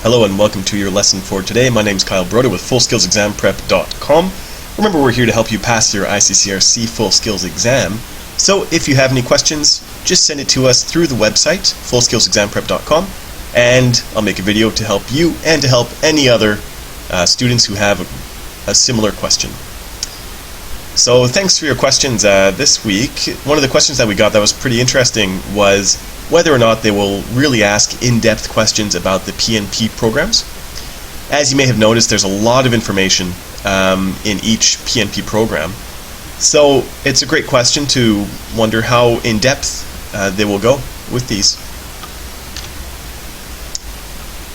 Hello and welcome to your lesson for today. My name is Kyle Broder with FullSkillsExamPrep.com. Remember, we're here to help you pass your Iccrc Full Skills exam. So if you have any questions, just send it to us through the website, FullSkillsExamPrep.com, and I'll make a video to help you and to help any other students who have a similar question. So thanks for your questions this week. One of the questions that we got that was pretty interesting was whether or not they will really ask in-depth questions about the PNP programs. As you may have noticed, there's a lot of information in each PNP program. So it's a great question to wonder how in-depth they will go with these.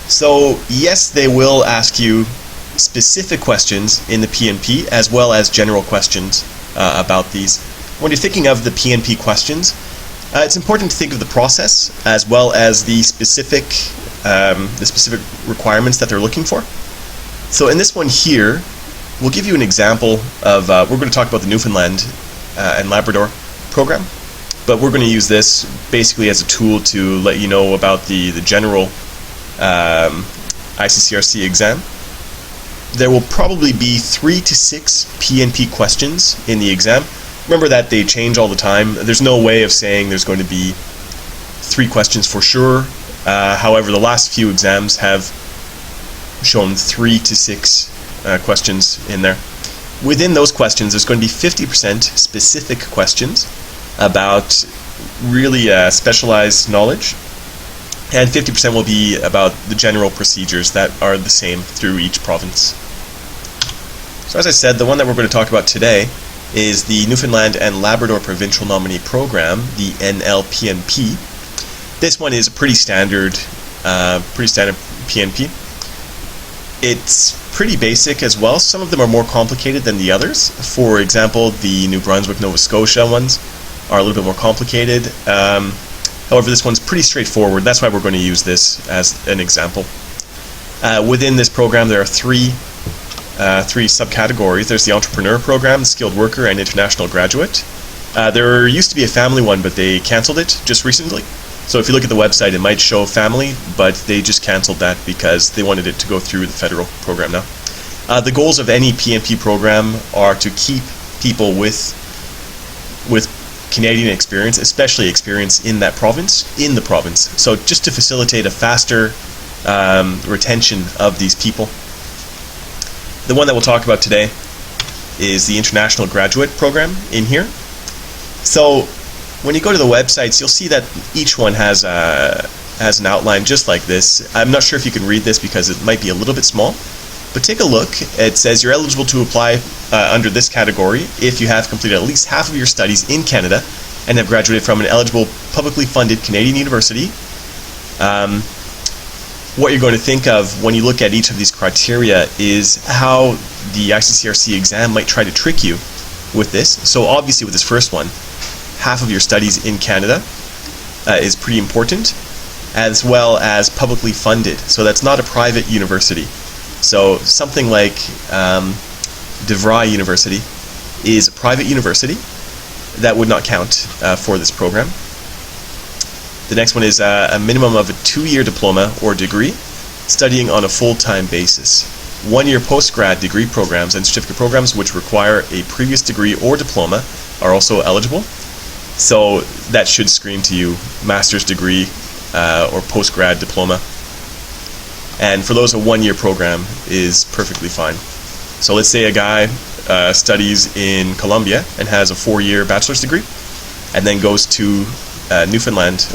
So yes, they will ask you specific questions in the PNP as well as general questions about these. When you're thinking of the PNP questions, it's important to think of the process as well as the specific requirements that they're looking for. So in this one here, we'll give you an example of, we're going to talk about the Newfoundland and Labrador program, but we're going to use this basically as a tool to let you know about the general Iccrc exam. There will probably be 3 to 6 PNP questions in the exam. Remember that they change all the time. There's no way of saying there's going to be 3 questions for sure. However, the last few exams have shown 3 to 6 questions in there. Within those questions, there's going to be 50% specific questions about really specialized knowledge, and 50% will be about the general procedures that are the same through each province. So as I said, the one that we're going to talk about today is the Newfoundland and Labrador Provincial Nominee Program, the NLPNP. This one is a pretty standard PNP. It's pretty basic as well. Some of them are more complicated than the others. For example, the New Brunswick, Nova Scotia ones are a little bit more complicated. However, this one's pretty straightforward. That's why we're going to use this as an example. Within this program, there are three subcategories. There's the entrepreneur program, the skilled worker, and international graduate. There used to be a family one, but they canceled it just recently. So if you look at the website, it might show family, but they just canceled that because they wanted it to go through the federal program now. The goals of any PNP program are to keep people with Canadian experience, especially experience in that province, in the province. So just to facilitate a faster retention of these people. The one that we'll talk about today is the International Graduate Program in here. So when you go to the websites, you'll see that each one has an outline just like this. I'm not sure if you can read this because it might be a little bit small, but take a look. It says you're eligible to apply under this category if you have completed at least half of your studies in Canada and have graduated from an eligible publicly funded Canadian university. What you're going to think of when you look at each of these criteria is how the Iccrc exam might try to trick you with this. So obviously with this first one, half of your studies in Canada is pretty important, as well as publicly funded. So that's not a private university. So something like DeVry University is a private university. That would not count for this program. The next one is a minimum of a 2-year diploma or degree, studying on a full-time basis. 1-year post-grad degree programs and certificate programs which require a previous degree or diploma are also eligible. So that should scream to you master's degree or post-grad diploma. And for those, a 1-year program is perfectly fine. So let's say a guy studies in Columbia and has a 4-year bachelor's degree, and then goes to Newfoundland,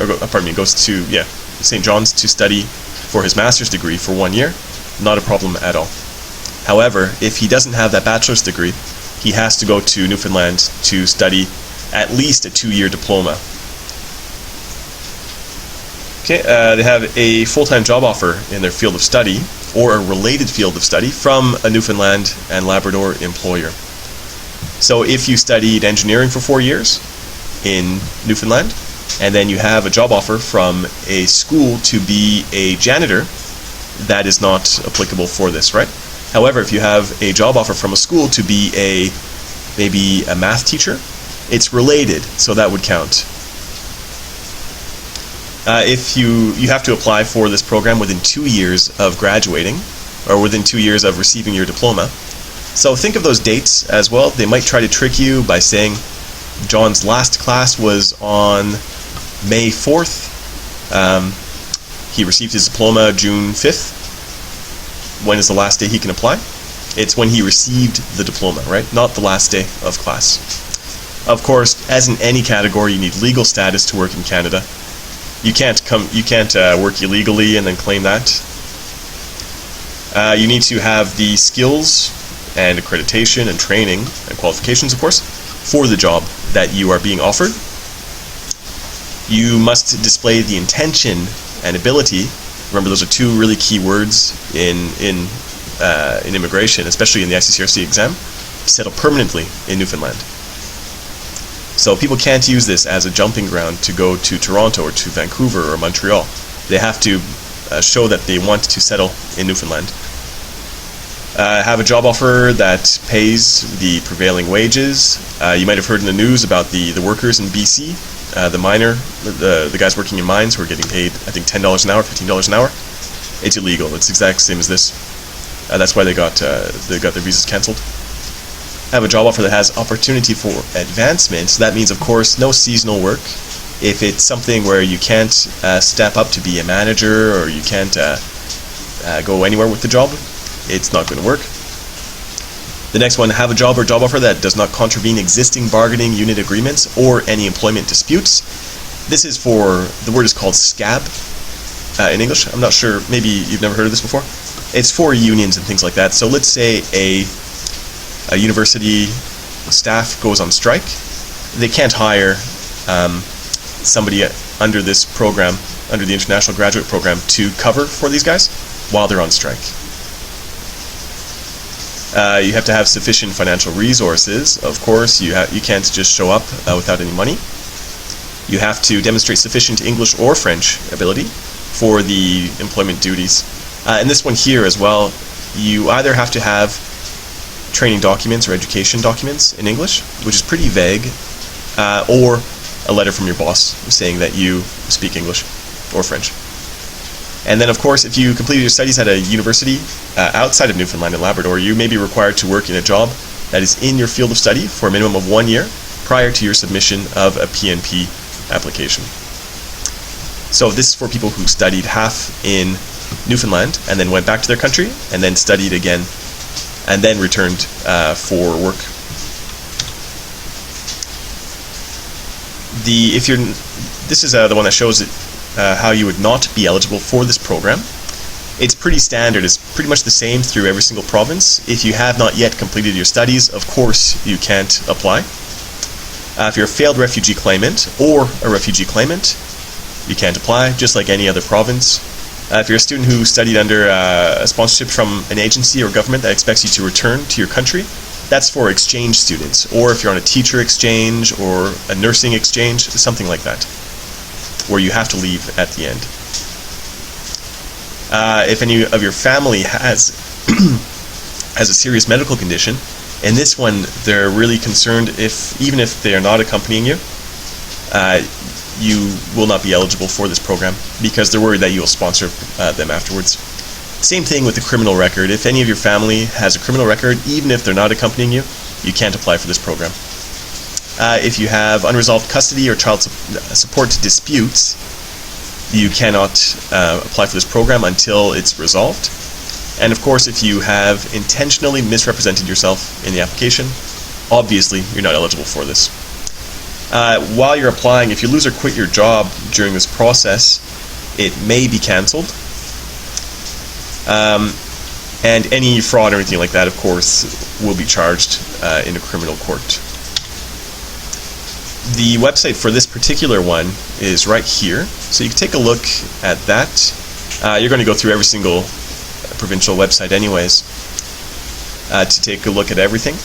goes to St. John's to study for his master's degree for 1 year. Not a problem at all. However, if he doesn't have that bachelor's degree, he has to go to Newfoundland to study at least a 2-year diploma. Okay, they have a full-time job offer in their field of study or a related field of study from a Newfoundland and Labrador employer. So if you studied engineering for 4 years in Newfoundland, and then you have a job offer from a school to be a janitor, that is not applicable for this, right? However, if you have a job offer from a school to be maybe a math teacher, it's related, so that would count. If you have to apply for this program within 2 years of graduating, or within 2 years of receiving your diploma. So think of those dates as well. They might try to trick you by saying John's last class was on May 4th. He received his diploma June 5th. When is the last day he can apply? It's when he received the diploma, right? Not the last day of class. Of course, as in any category, you need legal status to work in Canada. You can't work illegally and then claim that. You need to have the skills and accreditation and training and qualifications, of course, for the job that you are being offered. You must display the intention and ability. Remember, those are two really key words in immigration, especially in the Iccrc exam, to settle permanently in Newfoundland. So people can't use this as a jumping ground to go to Toronto or to Vancouver or Montreal. They have to show that they want to settle in Newfoundland. Have a job offer that pays the prevailing wages. You might have heard in the news about the workers in BC, the guys working in mines who are getting paid, I think, $10 an hour, $15 an hour. It's illegal. It's the exact same as this. That's why they got their visas cancelled. Have a job offer that has opportunity for advancement. So that means, of course, no seasonal work. If it's something where you can't step up to be a manager, or you can't go anywhere with the job, it's not going to work. The next one, have a job or job offer that does not contravene existing bargaining unit agreements or any employment disputes. This is for, the word is called SCAB in English. I'm not sure, maybe you've never heard of this before. It's for unions and things like that. So let's say a university staff goes on strike. They can't hire somebody under this program, under the International Graduate Program, to cover for these guys while they're on strike. You have to have sufficient financial resources. Of course, you can't just show up without any money. You have to demonstrate sufficient English or French ability for the employment duties. And this one here as well, you either have to have training documents or education documents in English, which is pretty vague, or a letter from your boss saying that you speak English or French. And then, of course, if you completed your studies at a university outside of Newfoundland and Labrador, you may be required to work in a job that is in your field of study for a minimum of 1 year prior to your submission of a PNP application. So this is for people who studied half in Newfoundland and then went back to their country and then studied again and then returned for work. This is the one that shows how you would not be eligible for this program. It's pretty standard. It's pretty much the same through every single province. If you have not yet completed your studies, of course you can't apply. If you're a failed refugee claimant or a refugee claimant, you can't apply, just like any other province. If you're a student who studied under a sponsorship from an agency or government that expects you to return to your country, that's for exchange students. Or if you're on a teacher exchange or a nursing exchange, something like that, where you have to leave at the end. If any of your family has a serious medical condition, in this one they're really concerned even if they are not accompanying you, you will not be eligible for this program because they're worried that you will sponsor them afterwards. Same thing with the criminal record. If any of your family has a criminal record, even if they're not accompanying you, you can't apply for this program. If you have unresolved custody or child support disputes, you cannot apply for this program until it's resolved. And of course, if you have intentionally misrepresented yourself in the application, obviously you're not eligible for this. While you're applying, if you lose or quit your job during this process, it may be cancelled. And any fraud or anything like that, of course, will be charged in a criminal court. The website for this particular one is right here, so you can take a look at that. You're going to go through every single provincial website anyways to take a look at everything.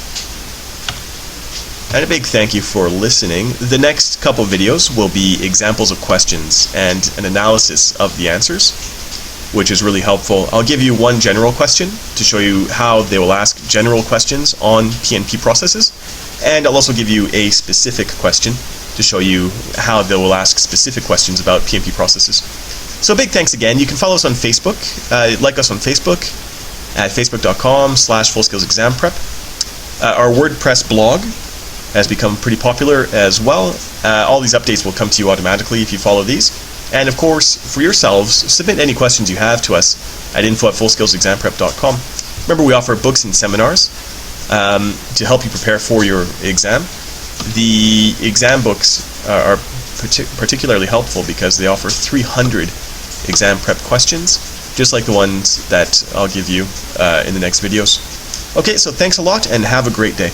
And a big thank you for listening. The next couple videos will be examples of questions and an analysis of the answers, which is really helpful. I'll give you one general question to show you how they will ask general questions on PNP processes, and I'll also give you a specific question to show you how they will ask specific questions about PMP processes. So big thanks again. You can follow us on Facebook, like us on Facebook at facebook.com/fullskillsexamprep. Our WordPress blog has become pretty popular as well. All these updates will come to you automatically if you follow these. And of course, for yourselves, submit any questions you have to us at info@fullskillsexamprep.com. Remember, we offer books and seminars to help you prepare for your exam. The exam books are particularly helpful because they offer 300 exam prep questions, just like the ones that I'll give you in the next videos. Okay, so thanks a lot and have a great day.